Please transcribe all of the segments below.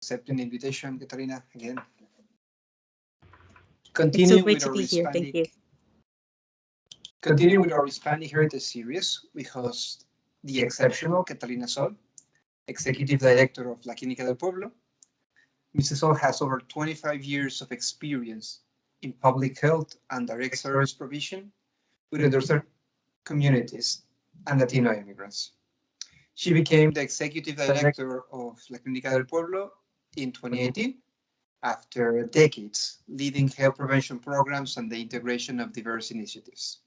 accepting the invitation, Catalina, again. It's so great to be here. Thank you. Continuing with our Hispanic Heritage Series, we host the exceptional Catalina Sol, Executive Director of La Clinica Del Pueblo. Mrs. Sol has over 25 years of experience in public health and direct service provision with underserved communities and Latino immigrants. She became the Executive Director of La Clinica del Pueblo in 2018 after decades leading health prevention programs and the integration of diverse initiatives.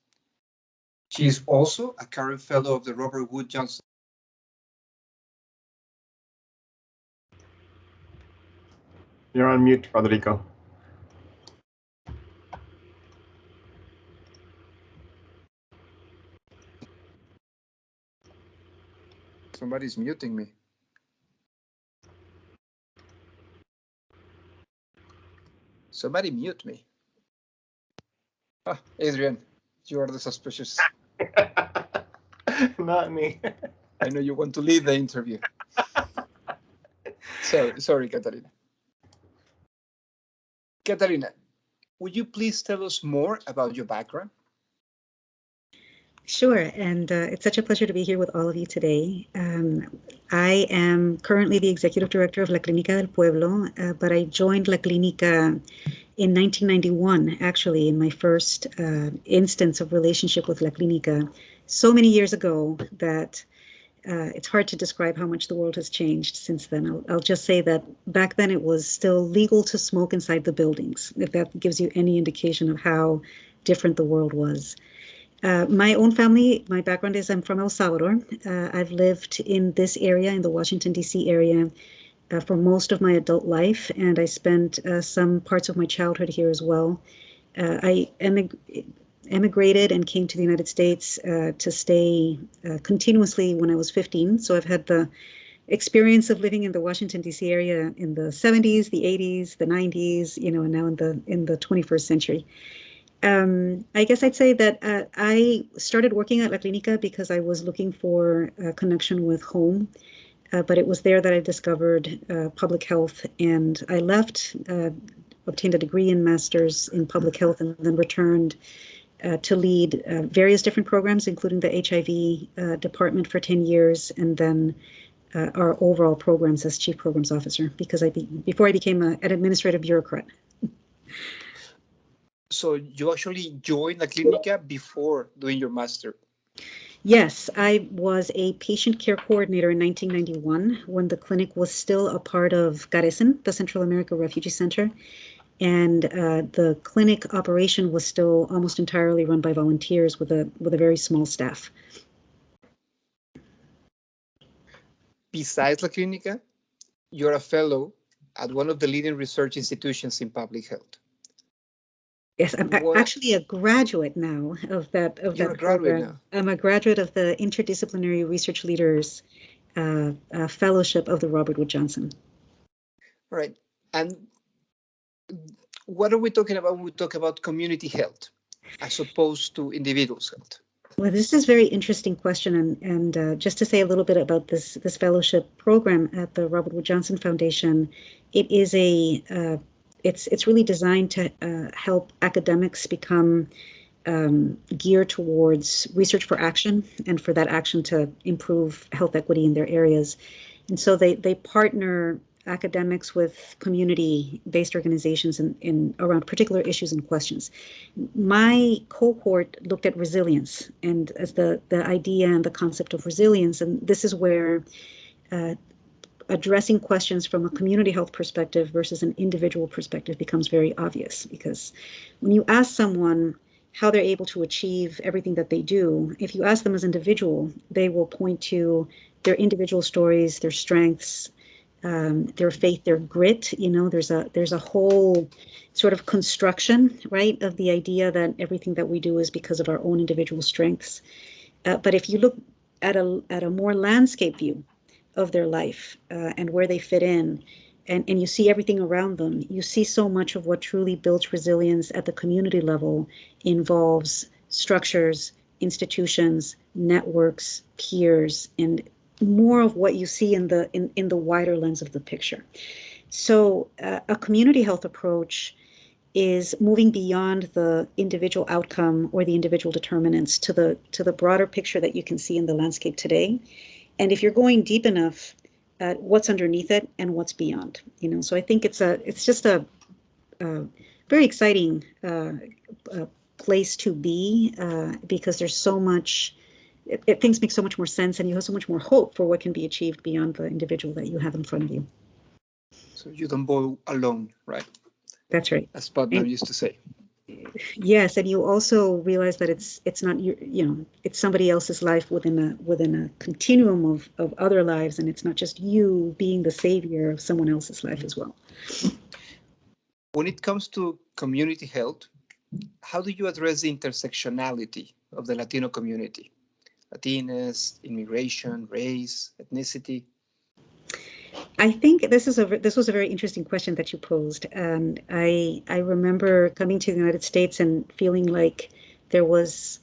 She is also a current fellow of the Robert Wood Johnson. You're on mute, Rodrigo. Somebody's muting me. Somebody mute me. Ah, Adrian, you are the suspicious. Not me. I know you want to lead the interview. Sorry, Catalina. Catalina, would you please tell us more about your background? Sure, and it's such a pleasure to be here with all of you today. I am currently the Executive Director of La Clinica del Pueblo, but I joined La Clinica in 1991, actually, in my first instance of relationship with La Clinica, so many years ago that it's hard to describe how much the world has changed since then. I'll just say that back then it was still legal to smoke inside the buildings, if that gives you any indication of how different the world was. My own family, my background is I'm from El Salvador. I've lived in this area, in the Washington, D.C. area, for most of my adult life, and I spent some parts of my childhood here as well. I emigrated and came to the United States to stay continuously when I was 15. So I've had the experience of living in the Washington, D.C. area in the 70s, the 80s, the 90s, and now in the 21st century. I guess I'd say that I started working at La Clinica because I was looking for a connection with home, but it was there that I discovered public health, and I left, obtained a degree in master's in public health, and then returned to lead various different programs, including the HIV department for 10 years, and then our overall programs as chief programs officer, because before I became an administrative bureaucrat. So you actually joined La Clinica before doing your master? Yes, I was a patient care coordinator in 1991 when the clinic was still a part of Garesen, the Central America Refugee Center. And the clinic operation was still almost entirely run by volunteers with a very small staff. Besides La Clinica, you're a fellow at one of the leading research institutions in public health. Yes, I'm actually a graduate now of that program. Now. I'm a graduate of the Interdisciplinary Research Leaders Fellowship of the Robert Wood Johnson. All right. And what are we talking about when we talk about community health as opposed to individuals' health? Well, this is a very interesting question, and just to say a little bit about this fellowship program at the Robert Wood Johnson Foundation, it is it's really designed to help academics become geared towards research for action, and for that action to improve health equity in their areas. And so they partner academics with community-based organizations in around particular issues and questions. My cohort looked at resilience and as the idea and the concept of resilience, and this is where addressing questions from a community health perspective versus an individual perspective becomes very obvious, because when you ask someone how they're able to achieve everything that they do, if you ask them as an individual, they will point to their individual stories, their strengths, their faith, their grit. There's a whole sort of construction, right, of the idea that everything that we do is because of our own individual strengths. But if you look at a more landscape view of their life and where they fit in, and you see everything around them, you see so much of what truly builds resilience at the community level involves structures, institutions, networks, peers, and more of what you see in the wider lens of the picture. So a community health approach is moving beyond the individual outcome or the individual determinants to the broader picture that you can see in the landscape today. And if you're going deep enough, what's underneath it and what's beyond, So I think it's just a very exciting place to be because there's so much. Things make so much more sense, and you have so much more hope for what can be achieved beyond the individual that you have in front of you. So you don't boil alone, right? That's right. As Putnam used to say. Yes, and you also realize that it's not it's somebody else's life within a continuum of other lives, and it's not just you being the savior of someone else's life as well. When it comes to community health, how do you address the intersectionality of the Latino community? Latinas, immigration, race, ethnicity? I think this was a very interesting question that you posed. And I remember coming to the United States and feeling like there was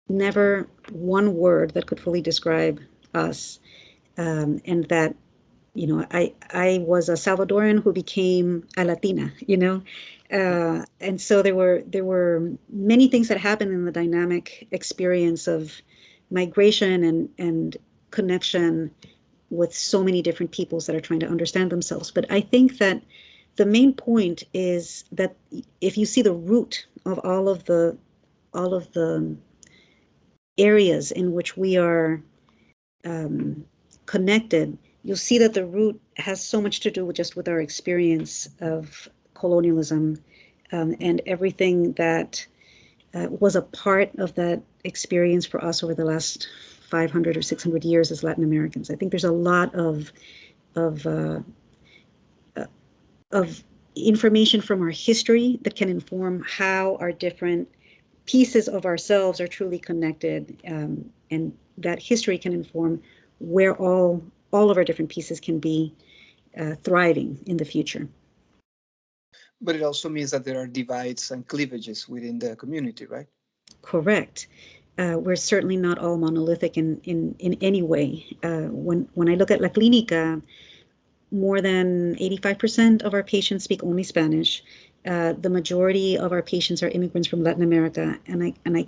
never one word that could fully describe us, and that I was a Salvadoran who became a Latina, and so there were many things that happened in the dynamic experience of migration and connection with so many different peoples that are trying to understand themselves. But I think that the main point is that if you see the root of all of the areas in which we are connected, you'll see that the root has so much to do with our experience of colonialism, and everything that was a part of that experience for us over the last 500 or 600 years as Latin Americans. I think there's a lot of of uh, of information from our history that can inform how our different pieces of ourselves are truly connected, and that history can inform where all of our different pieces can be thriving in the future. But it also means that there are divides and cleavages within the community, right? Correct. We're certainly not all monolithic in any way. When I look at La Clinica, more than 85% of our patients speak only Spanish. The majority of our patients are immigrants from Latin America, and I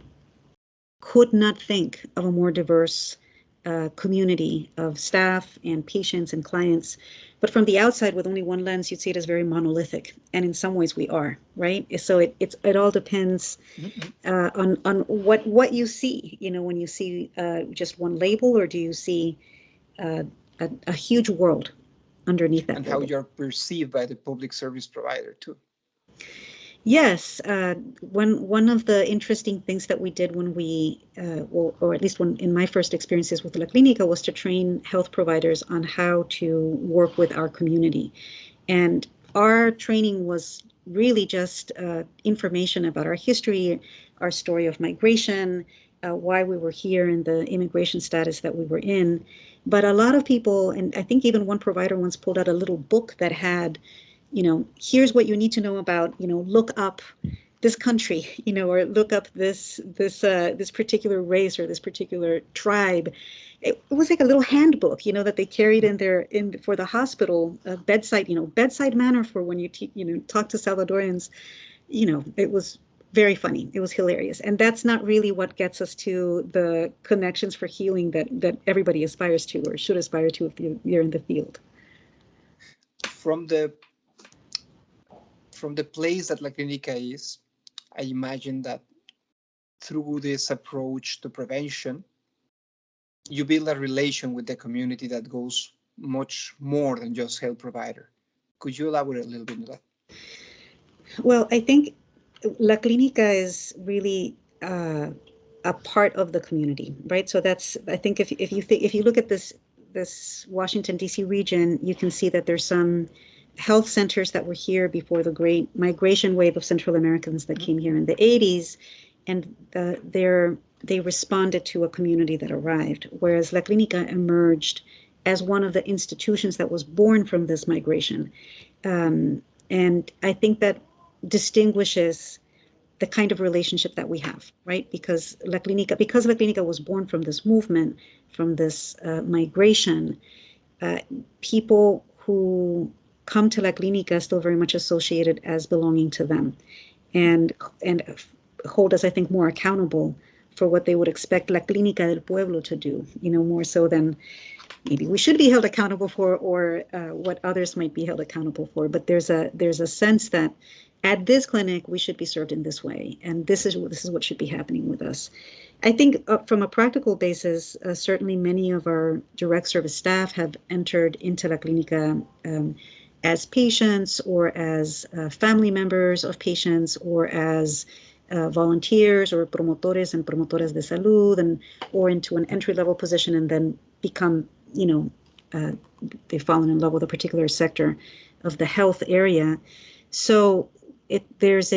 could not think of a more diverse community of staff and patients and clients. But from the outside, with only one lens, you'd see it as very monolithic, and in some ways we are, right? So it all depends on what you see. When you see just one label, or do you see a huge world underneath that and label? how you're perceived by the public service provider too. Yes, one of the interesting things that we did when we, or at least when in my first experiences with La Clinica, was to train health providers on how to work with our community. And our training was really just information about our history, our story of migration, why we were here, and the immigration status that we were in. But a lot of people, and I think even one provider once pulled out a little book that had, here's what you need to know about, look up this country, or look up this particular race or this particular tribe. It was like a little handbook, that they carried in for the hospital, bedside manner for when you talk to Salvadorians. It was very funny. It was hilarious. And that's not really what gets us to the connections for healing that everybody aspires to, or should aspire to, if you're in the field. From the place that La Clinica is, I imagine that through this approach to prevention, you build a relation with the community that goes much more than just health provider. Could you elaborate a little bit on that? Well, I think La Clinica is really a part of the community, right? So I think if you look at this Washington D.C. region, you can see that there's some health centers that were here before the great migration wave of Central Americans that came here in the 80s, and they responded to a community that arrived, whereas La Clinica emerged as one of the institutions that was born from this migration. And I think that distinguishes the kind of relationship that we have, right? Because La Clinica was born from this movement, from this migration, people who come to La Clínica still very much associated as belonging to them, and hold us, I think, more accountable for what they would expect La Clínica del Pueblo to do, more so than maybe we should be held accountable for, or what others might be held accountable for. But there's a sense that at this clinic we should be served in this way, and this is what should be happening with us. I think from a practical basis, certainly many of our direct service staff have entered into La Clínica as patients, or as family members of patients, or as volunteers or promotores and promotoras de salud, or into an entry-level position, and then become, they've fallen in love with a particular sector of the health area. So there's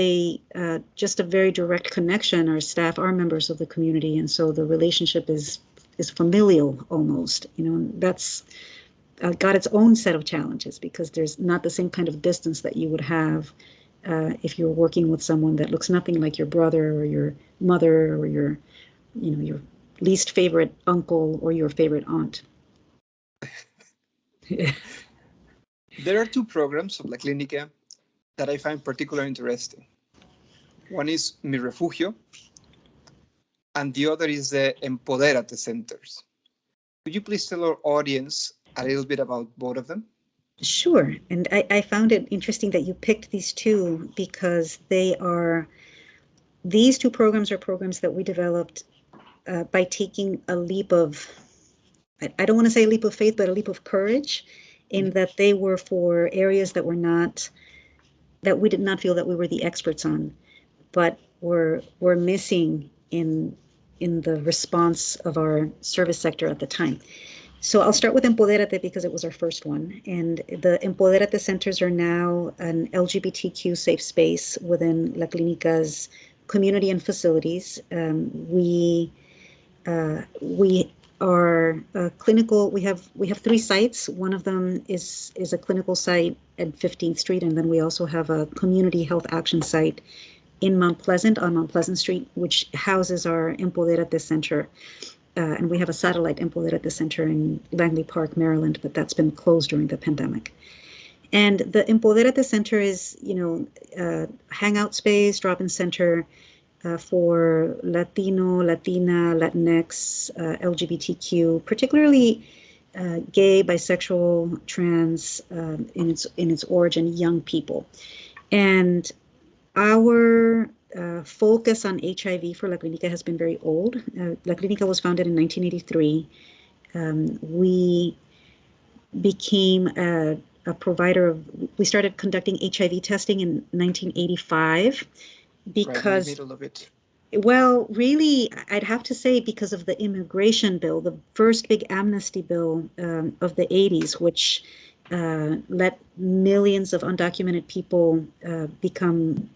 just a very direct connection. Our staff are members of the community, and so the relationship is familial almost. That's got its own set of challenges, because there's not the same kind of distance that you would have if you're working with someone that looks nothing like your brother or your mother, or your least favorite uncle or your favorite aunt. There are two programs of La Clínica that I find particularly interesting. One is Mi Refugio, and the other is the Empoderate centers. Could you please tell our audience a little bit about both of them? Sure. And I found it interesting that you picked these two, because these two programs are programs that we developed by taking a leap of, I don't want to say a leap of faith, but a leap of courage, in that they were for areas that we did not feel that we were the experts on, but were missing in the response of our service sector at the time. So I'll start with Empoderate, because it was our first one. And the Empoderate centers are now an LGBTQ safe space within La Clínica's community and facilities. We are clinical. We have 3 sites. One of them is a clinical site at 15th Street, and then we also have a community health action site in Mount Pleasant, on Mount Pleasant Street, which houses our Empoderate Center. And we have a satellite Empoderate Center in Langley Park, Maryland, but that's been closed during the pandemic. And the Empoderate Center is, hangout space, drop-in center for Latino, Latina, Latinx, LGBTQ, particularly gay, bisexual, trans, in its origin, young people. And our focus on HIV for La Clínica has been very old. La Clínica was founded in 1983. We became a provider we started conducting HIV testing in 1985, because right in the middle of it. Well, really, I'd have to say because of the immigration bill, the first big amnesty bill of the 80s, which let millions of undocumented people become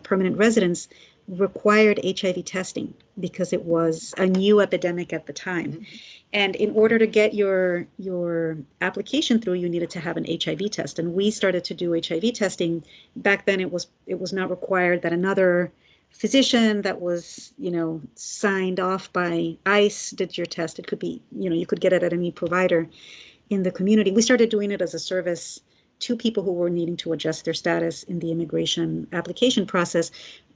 permanent residents, required HIV testing because it was a new epidemic at the time. Mm-hmm. And in order to get your application through, you needed to have an HIV test. And we started to do HIV testing. Back then, it was not required that another physician that was, signed off by ICE did your test. It could be, you could get it at any provider in the community. We started doing it as a service to people who were needing to adjust their status in the immigration application process.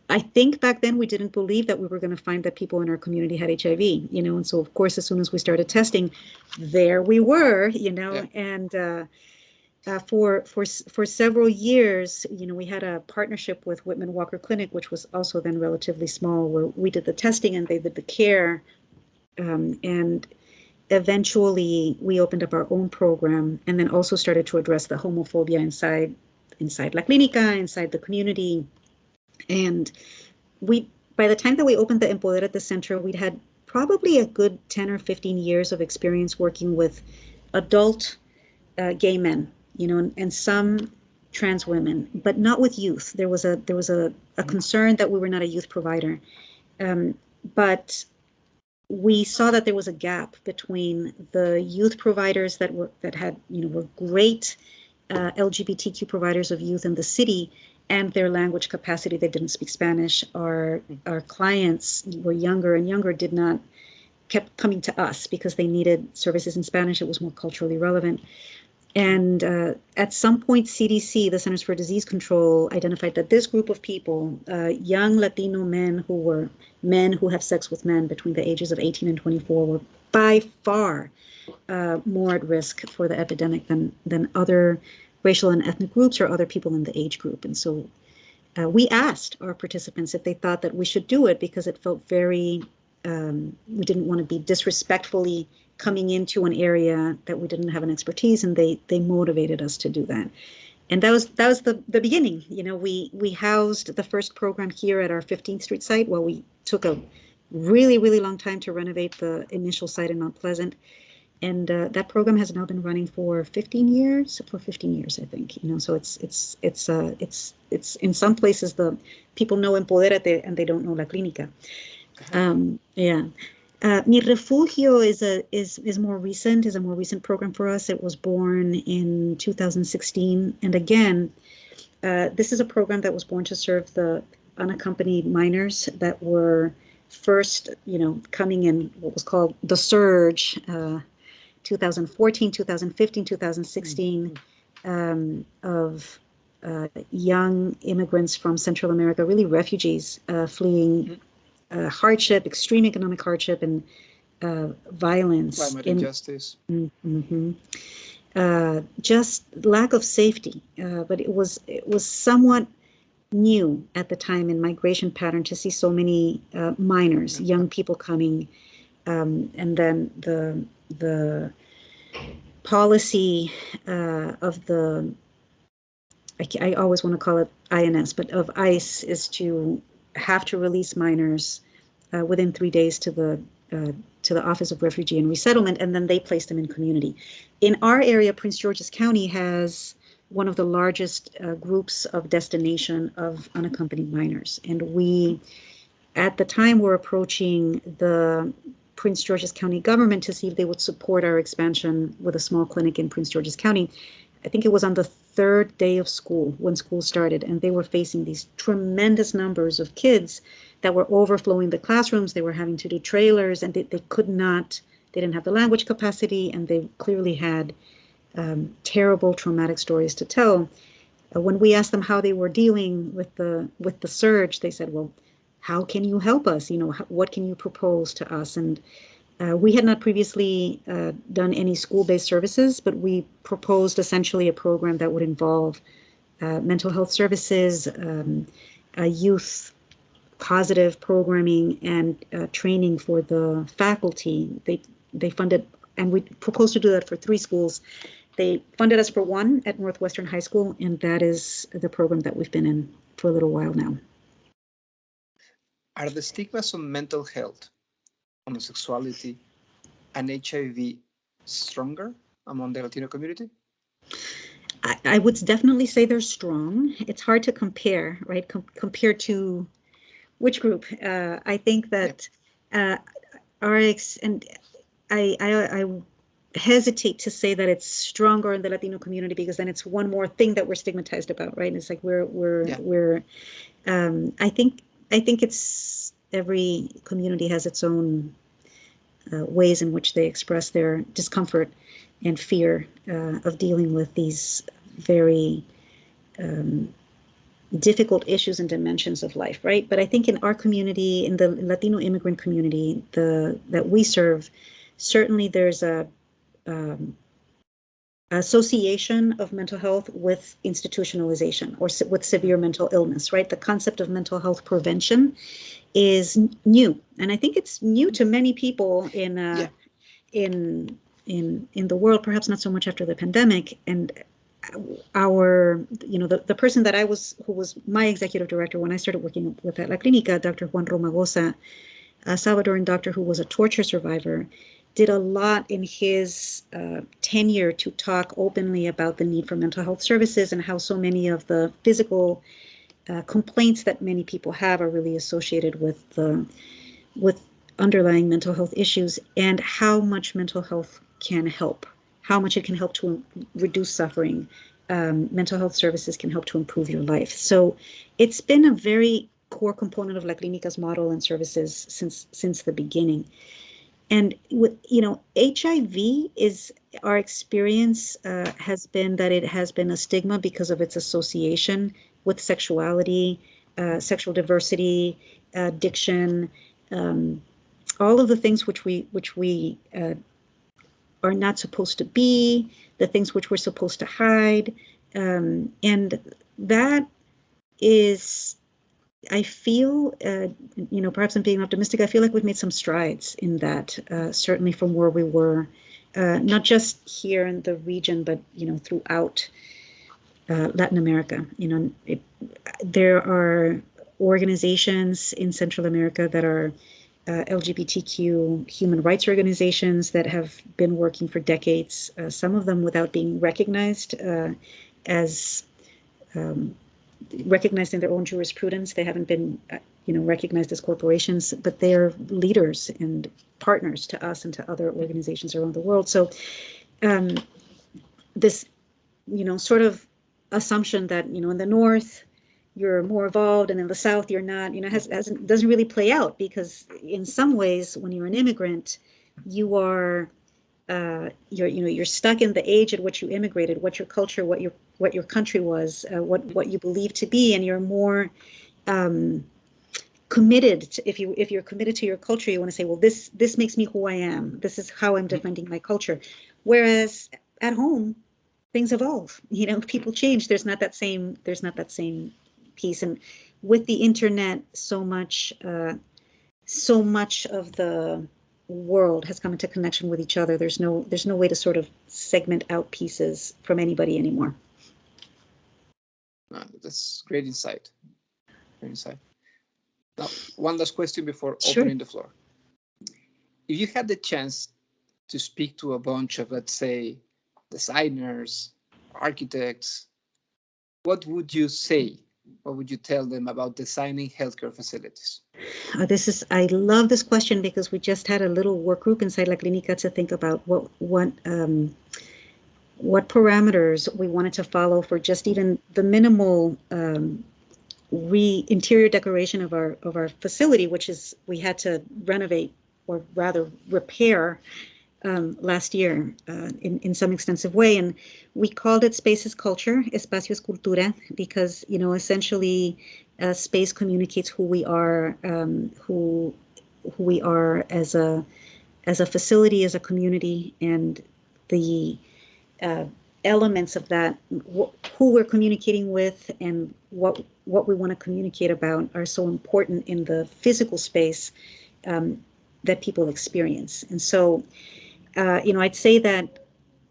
I think back then we didn't believe that we were going to find that people in our community had HIV, and so of course, as soon as we started testing, there we were, yeah. And for several years, we had a partnership with Whitman Walker Clinic, which was also then relatively small, where we did the testing and they did the care, and eventually we opened up our own program, and then also started to address the homophobia inside La Clínica, inside the community. And by the time that we opened the Empoderate Center, we'd had probably a good 10 or 15 years of experience working with adult gay men, and some trans women, but not with youth. There was a concern that we were not a youth provider, but we saw that there was a gap between the youth providers that were great LGBTQ providers of youth in the city and their language capacity. They didn't speak Spanish. Our clients were younger and younger, kept coming to us because they needed services in Spanish. It was more culturally relevant. And at some point, CDC, the Centers for Disease Control, identified that this group of people, young Latino men who have sex with men between the ages of 18 and 24, were by far more at risk for the epidemic than other racial and ethnic groups or other people in the age group. And so we asked our participants if they thought that we should do it, because it felt very, we didn't want to be disrespectfully coming into an area that we didn't have an expertise, and they motivated us to do that. And that was the beginning. You know, we housed the first program here at our 15th Street site while we took a really, really long time to renovate the initial site in Mount Pleasant. And that program has now been running for 15 years, I think. You know, so it's in some places the people know Empodérate and they don't know La Clínica. Yeah. Mi Refugio is a more recent program for us. It was born in 2016, and again, this is a program that was born to serve the unaccompanied minors that were first, you know, coming in what was called the surge, 2014, 2015, 2016, of young immigrants from Central America, really refugees fleeing hardship, extreme economic hardship, and violence. Climate injustice. Just lack of safety. But it was somewhat new at the time in migration pattern to see so many minors, young people coming, and then the policy of the, I always want to call it INS, but of ICE, is to have to release minors within 3 days to the Office of Refugee and Resettlement, and then they place them in community. In our area, Prince George's County has one of the largest groups of destination of unaccompanied minors, and we, at the time, were approaching the Prince George's County government to see if they would support our expansion with a small clinic in Prince George's County. I think it was on the 3rd day of school when school started, and they were facing these tremendous numbers of kids that were overflowing the classrooms. They were having to do trailers, and they didn't have the language capacity, and they clearly had terrible traumatic stories to tell. When we asked them how they were dealing with the surge, they said, well, how can you help us? You know, what can you propose to us? And we had not previously done any school-based services, but we proposed essentially a program that would involve mental health services, youth positive programming, and training for the faculty. They funded, and we proposed to do that for 3 schools. They funded us for 1 at Northwestern High School, and that is the program that we've been in for a little while now. Are the stigmas on mental health, homosexuality, and HIV stronger among the Latino community? I would definitely say they're strong. It's hard to compare, right? Compare to which group? I think that RX, and I hesitate to say that it's stronger in the Latino community, because then it's one more thing that we're stigmatized about, right? It's like I think it's, every community has its own ways in which they express their discomfort and fear of dealing with these very difficult issues and dimensions of life, right? But I think in our community, in the Latino immigrant community that we serve, certainly there's a association of mental health with institutionalization or with severe mental illness, right? The concept of mental health prevention is new, and I think it's new to many people in the world, perhaps not so much after the pandemic. And the person that who was my executive director when I started working with La Clínica, Dr. Juan Romagosa, a Salvadoran doctor who was a torture survivor, did a lot in his tenure to talk openly about the need for mental health services, and how so many of the physical complaints that many people have are really associated with underlying mental health issues, and how much mental health can help, how much it can help to reduce suffering. Mental health services can help to improve your life. So it's been a very core component of La Clínica's model and services since the beginning. And with, HIV is our experience has been that it has been a stigma because of its association with sexuality, sexual diversity, addiction, all of the things which we are not supposed to be, the things which we're supposed to hide, and that is, I feel, perhaps I'm being optimistic. I feel like we've made some strides in that, certainly from where we were, not just here in the region, but throughout Latin America. There are organizations in Central America that are LGBTQ human rights organizations that have been working for decades. Some of them without being recognized as recognized in their own jurisprudence. They haven't been, recognized as corporations, but they are leaders and partners to us and to other organizations around the world. So this, sort of assumption that, in the North, you're more evolved and in the South, you're not, doesn't really play out, because in some ways, when you're an immigrant, you are, you're stuck in the age at which you immigrated, what your culture, what your country was, what you believe to be, and you're more committed to, if you're committed to your culture, you want to say, well, this makes me who I am. This is how I'm defending my culture. Whereas at home, things evolve. People change. There's not that same piece. And with the internet, so much of the world has come into connection with each other. There's no way to sort of segment out pieces from anybody anymore. That's great insight. Great insight. Now, one last question before Sure. opening the floor. If you had the chance to speak to a bunch of, let's say, designers, architects, what would you say? What would you tell them about designing healthcare facilities? I love this question, because we just had a little work group inside La Clinica to think about what parameters we wanted to follow for just even the minimal interior decoration of our facility, which is, we had to renovate, or rather repair, last year in some extensive way. And we called it Space is Culture, Espacio es Cultura, because, essentially space communicates who we are, who we are as a facility, as a community, and the elements of that, who we're communicating with and what we want to communicate about, are so important in the physical space that people experience. And so, I'd say that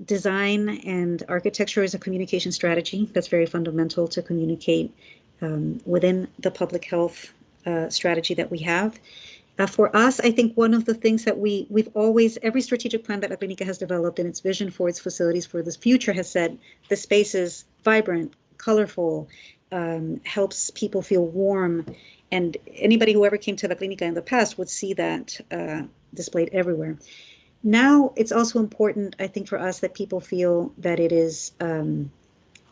design and architecture is a communication strategy that's very fundamental to communicate within the public health strategy that we have. For us, I think one of the things that we've always, every strategic plan that La Clinica has developed in its vision for its facilities for this future has said the space is vibrant, colorful, helps people feel warm. And anybody who ever came to La Clinica in the past would see that displayed everywhere. Now, it's also important, I think, for us that people feel that it is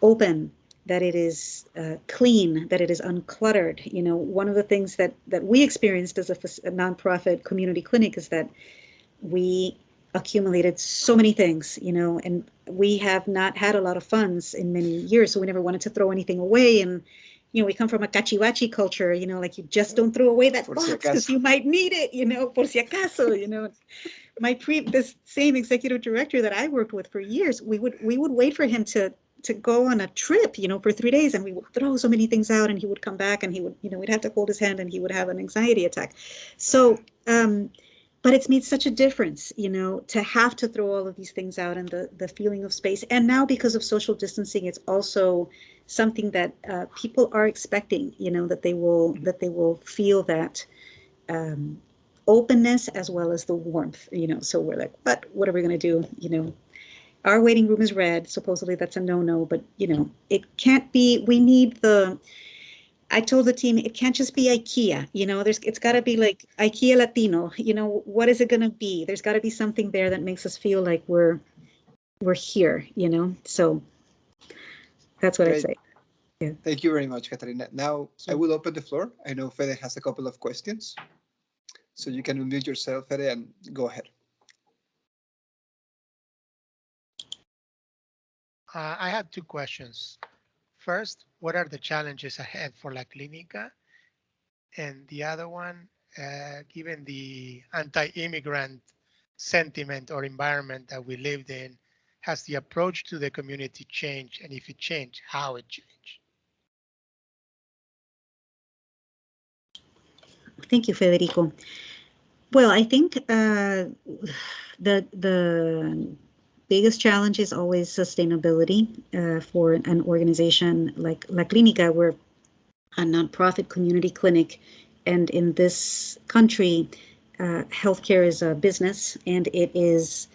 open, that it is clean, that it is uncluttered. One of the things that we experienced as a nonprofit community clinic is that we accumulated so many things, and we have not had a lot of funds in many years, so we never wanted to throw anything away. And we come from a cachivachi culture, like you just don't throw away that box because you might need it, por si acaso, this same executive director that I worked with for years, we would wait for him to go on a trip, for 3 days, and we would throw so many things out, and he would come back, and he would, we'd have to hold his hand, and he would have an anxiety attack. So, but it's made such a difference, to have to throw all of these things out, and the feeling of space. And now, because of social distancing, it's also something that people are expecting, that they will feel that openness as well as the warmth, so we're like, but what are we going to do? Our waiting room is red. Supposedly that's a no-no, but it can't be, I told the team, it can't just be IKEA, it's got to be like IKEA Latino, what is it going to be? There's got to be something there that makes us feel like we're here, so that's what I'd say. Yeah. Thank you very much, Catalina. Now I will open the floor. I know Fede has a couple of questions, so you can unmute yourself, Fede, and go ahead. I have two questions. First, what are the challenges ahead for La Clinica? And the other one, given the anti-immigrant sentiment or environment that we lived in, has the approach to the community changed? And if it changed, how it changed? Thank you, Federico. Well, I think the biggest challenge is always sustainability for an organization like La Clinica. We're a nonprofit community clinic, and in this country, healthcare is a business, and it is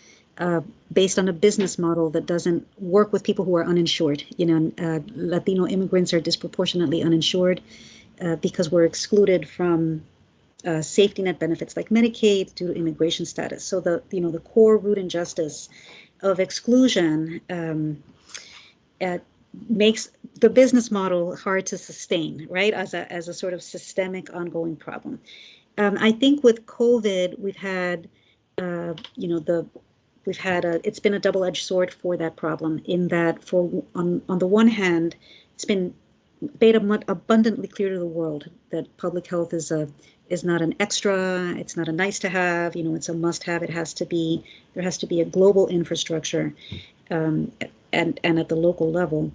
based on a business model that doesn't work with people who are uninsured. Latino immigrants are disproportionately uninsured because we're excluded from safety net benefits like Medicaid due to immigration status. So the core root injustice of exclusion makes the business model hard to sustain, right? As a sort of systemic ongoing problem. I think with COVID, we've had, it's been a double-edged sword for that problem in that on the one hand, it's been made abundantly clear to the world that public health is not an extra, it's not a nice to have, it's a must have. There has to be a global infrastructure and at the local level.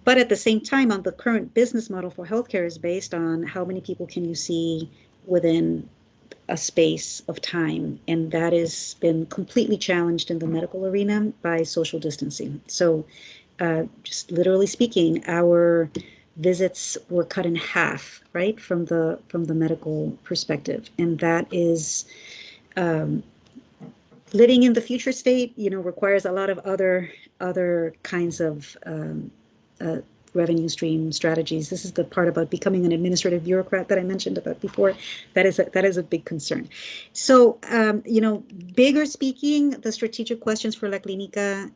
But at the same time, on the current business model for healthcare is based on how many people can you see within a space of time, and that has been completely challenged in the medical arena by social distancing. So just literally speaking, our visits were cut in half, right, from the medical perspective, and that is living in the future state. Requires a lot of other kinds of revenue stream strategies. This is the part about becoming an administrative bureaucrat that I mentioned about before. That is a big concern. So, bigger speaking, the strategic questions for La Clinica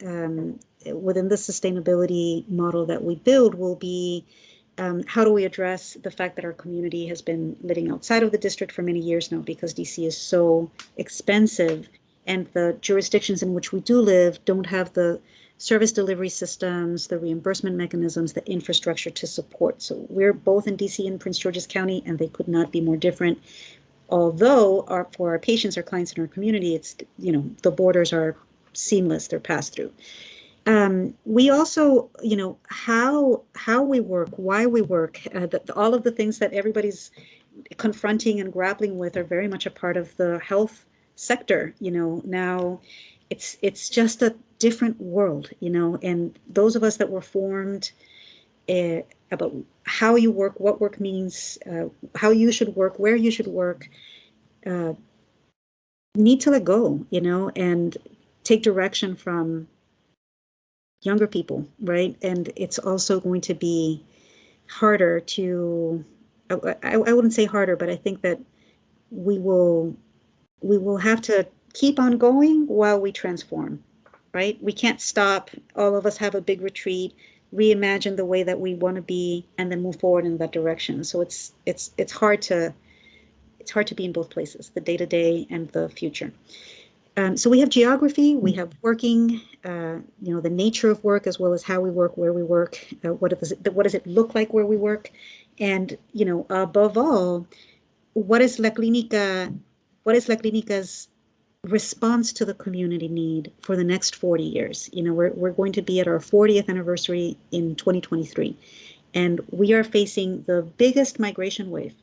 within the sustainability model that we build will be how do we address the fact that our community has been living outside of the district for many years now because DC is so expensive, and the jurisdictions in which we do live don't have the service delivery systems, the reimbursement mechanisms, the infrastructure to support. So we're both in DC and Prince George's County, and they could not be more different. Although for our patients, our clients, and our community, it's, the borders are seamless, they're passed through. We also, how we work, why we work, all of the things that everybody's confronting and grappling with are very much a part of the health sector. Now it's just a different world, and those of us that were formed about how you work, what work means, how you should work, where you should work, need to let go, and take direction from younger people, right? And it's also going to be harder to, I wouldn't say harder, but I think that we will have to keep on going while we transform, right? We can't stop. All of us have a big retreat, reimagine the way that we want to be, and then move forward in that direction. So it's hard to be in both places, the day-to-day and the future. So we have geography, we have working, the nature of work, as well as how we work, where we work, what does it look like where we work, and above all, what is La Clinica's response to the community need for the next 40 years? We're going to be at our 40th anniversary in 2023, and we are facing the biggest migration wave,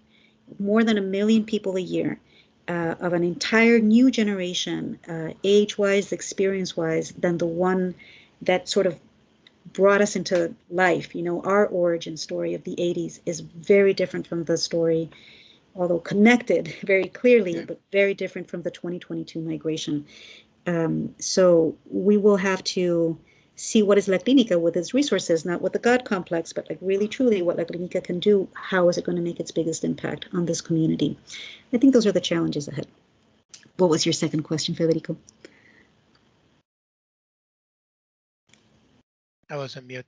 more than 1 million people a year, of an entire new generation, age-wise, experience-wise, than the one that sort of brought us into life. Our origin story of the 80s is very different from the story, although connected very clearly, but very different from the 2022 migration. So we will have to see what is La Clinica with its resources, not with the God complex, but like really truly what La Clinica can do. How is it going to make its biggest impact on this community? I think those are the challenges ahead. What was your second question, Federico? I was on mute.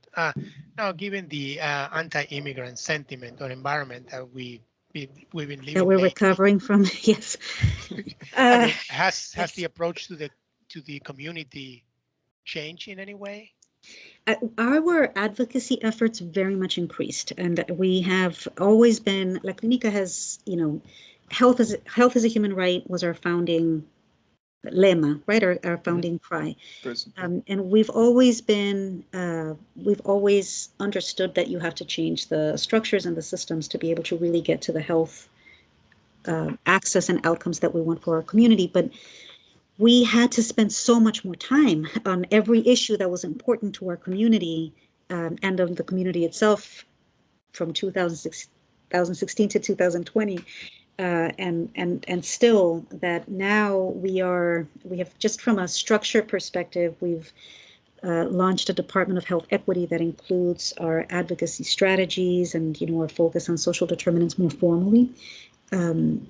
Now, given the anti-immigrant sentiment or environment that we've been living, that we're recovering from, yes. I mean, has the approach to the community changed in any way? Our advocacy efforts very much increased, and we have always been, La Clinica has, health is a human right was our founding lema, right? Our founding cry. And we've always understood that you have to change the structures and the systems to be able to really get to the health access and outcomes that we want for our community. But we had to spend so much more time on every issue that was important to our community and of the community itself from 2016 to 2020. And still that now we have, just from a structure perspective, we've launched a Department of Health Equity that includes our advocacy strategies and, our focus on social determinants more formally,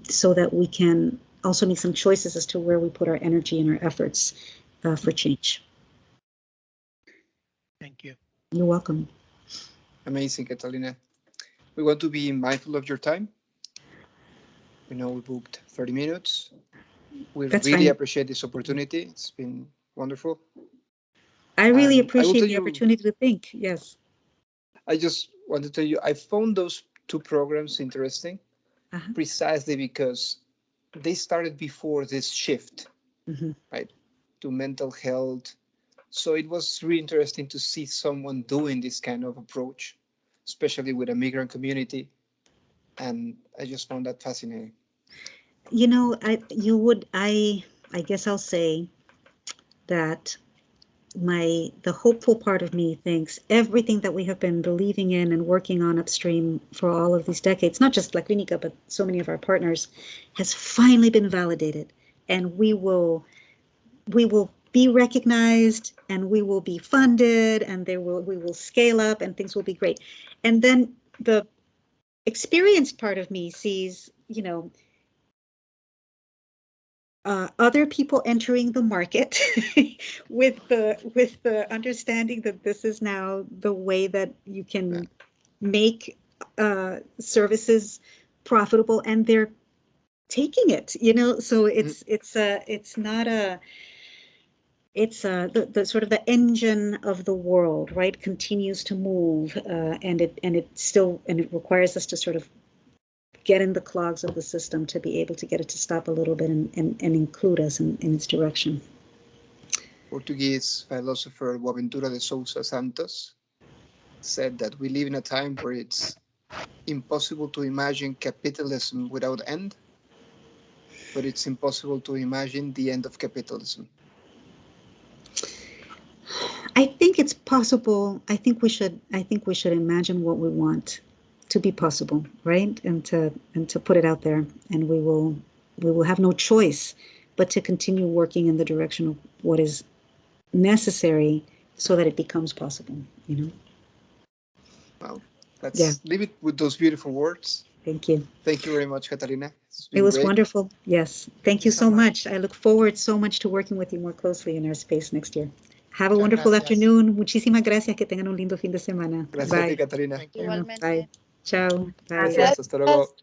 so that we can also make some choices as to where we put our energy and our efforts for change. Thank you. You're welcome. Amazing, Catalina. We want to be mindful of your time. We know we booked 30 minutes. We really appreciate this opportunity. It's been wonderful. I really appreciate the opportunity to think. Yes. I just want to tell you, I found those two programs interesting precisely because they started before this shift, right, to mental health. So it was really interesting to see someone doing this kind of approach, especially with a migrant community. And I just found that fascinating. I guess I'll say that the hopeful part of me thinks everything that we have been believing in and working on upstream for all of these decades, not just La Clinica, but so many of our partners, has finally been validated. And we will be recognized, and we will be funded, and we will scale up, and things will be great. And then the experienced part of me sees, other people entering the market with the understanding that this is now the way that you can make services profitable, and they're taking it. So it's not the sort of the engine of the world, right? Continues to move, and it requires us to sort of get in the clogs of the system to be able to get it to stop a little bit and include us in its direction. Portuguese philosopher Boaventura de Sousa Santos said that we live in a time where it's impossible to imagine capitalism without end, but it's impossible to imagine the end of capitalism. I think it's possible. I think we should imagine what we want to be possible, right? And to put it out there, and we will have no choice but to continue working in the direction of what is necessary so that it becomes possible, Well, let's leave it with those beautiful words. Thank you. Thank you very much, Catalina. It was great. Wonderful. Yes. Thank you so much. I look forward so much to working with you more closely in our space next year. Have a wonderful afternoon. Muchísimas gracias. Que tengan un lindo fin de semana. Gracias a ti, Catalina. Igualmente. Bye. Chao. Bye. Gracias. Hasta luego.